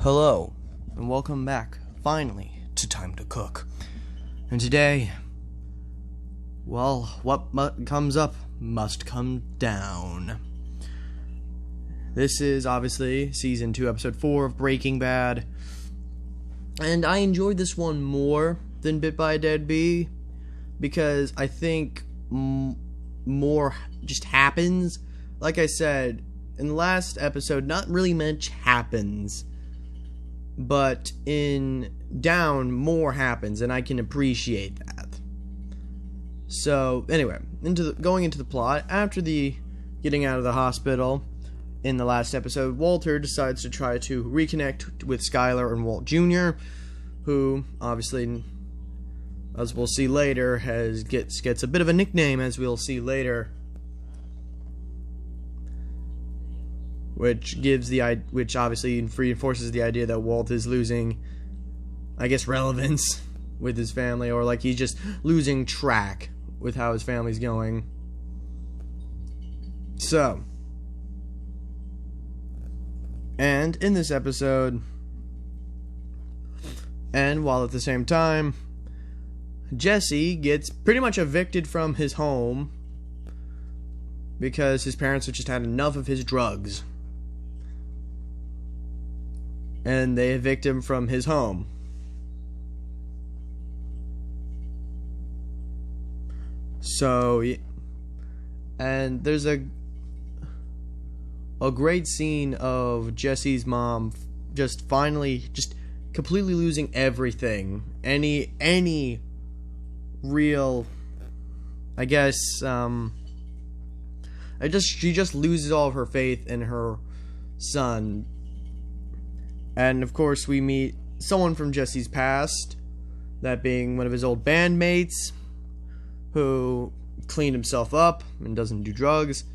Hello, and welcome back, finally, to Time to Cook. And today, well, what comes up must come down. This is, obviously, Season 2, Episode 4 of Breaking Bad. And I enjoyed this one more than Bit by Dead Bee, because I think more just happens. Like I said, in the last episode, not really much happens. But in Down, more happens, and I can appreciate that. So, anyway, going into the plot, after the getting out of the hospital in the last episode, Walter decides to try to reconnect with Skylar and Walt Jr., who, obviously, as we'll see later, gets a bit of a nickname, as we'll see later. Which obviously reinforces the idea that Walt is losing, I guess, relevance with his family, or like he's just losing track with how his family's going. So, and in this episode, and while at the same time, Jesse gets pretty much evicted from his home because his parents have just had enough of his drugs. And they evict him from his home. So, and there's a great scene of Jesse's mom just completely losing everything. Any real, I guess, she just loses all of her faith in her son. And, of course, we meet someone from Jesse's past, that being one of his old bandmates, who cleaned himself up and doesn't do drugs.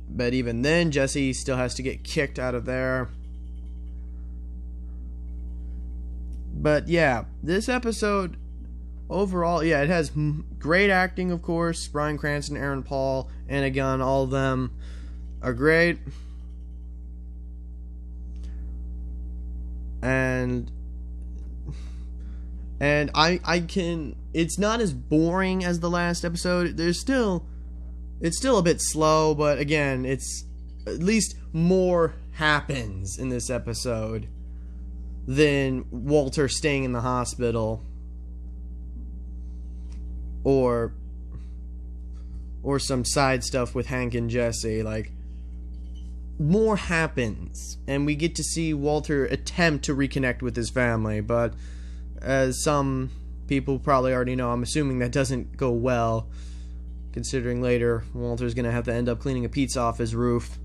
But even then, Jesse still has to get kicked out of there. But, yeah, this episode, overall, it has great acting, of course. Bryan Cranston, Aaron Paul, Anna Gunn, all of them are great. And it's not as boring as the last episode. It's still a bit slow, but again, it's at least more happens in this episode than Walter staying in the hospital or some side stuff with Hank and Jesse. Like, more happens, and we get to see Walter attempt to reconnect with his family, but as some people probably already know, I'm assuming that doesn't go well, considering later Walter's gonna have to end up cleaning a pizza off his roof.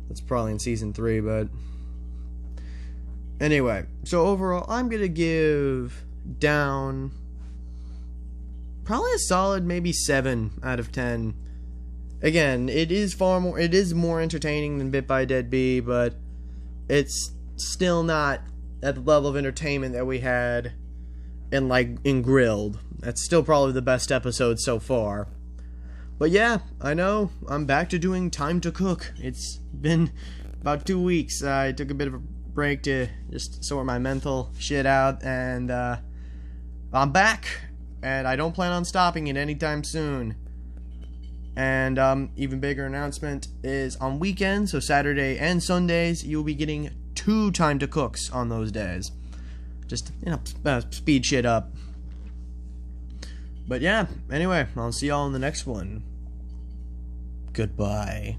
That's probably in Season 3, but anyway, so overall, I'm gonna give Down probably a solid maybe 7 out of 10. Again, it is more entertaining than Bit by Dead Bee, but it's still not at the level of entertainment that we had in Grilled. That's still probably the best episode so far. But yeah, I know, I'm back to doing Time to Cook. It's been about 2 weeks. I took a bit of a break to just sort my mental shit out, and I'm back, and I don't plan on stopping it anytime soon. And even bigger announcement is on weekends, so Saturday and Sundays, you'll be getting 2 Time to Cooks on those days. Just, speed shit up. But yeah, anyway, I'll see y'all in the next one. Goodbye.